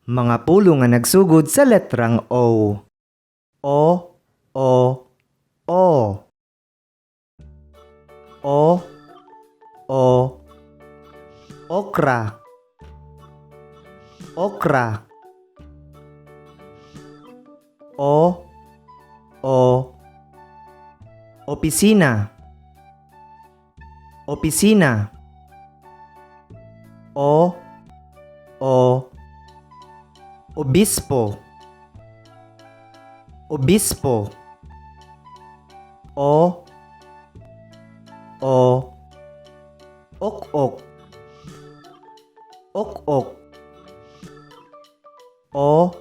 Mga pulo nga nagsugod sa letrang O. O, O, O. O, O, okra. Okra. O, O, opisina. Opisina. O, O, obispo. Obispo. O, O, ok-ok. Ok-ok. O,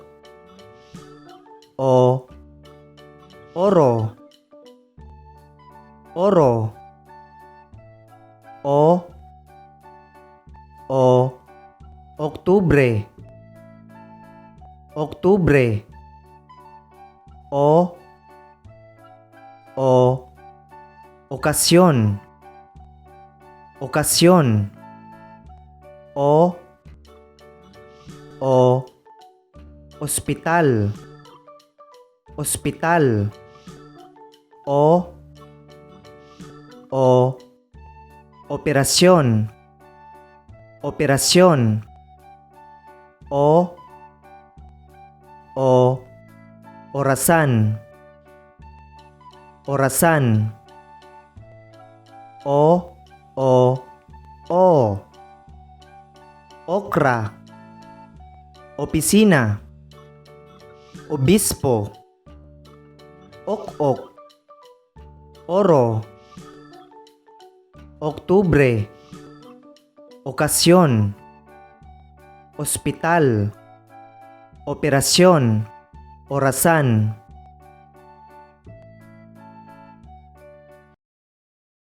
O, oro. Oro. O, O, Oktubre. Oktubre. O, O, okasyon. Okasyon. O, O, ospital. Ospital. O, O, operasyon. Operasyon. O, O, orasan. Orasan. O, O, O. Okra. Opisina. Obispo. Ok-ok. Oro. Oktubre. Okasyon. Ospital. Operasyon. Orasan.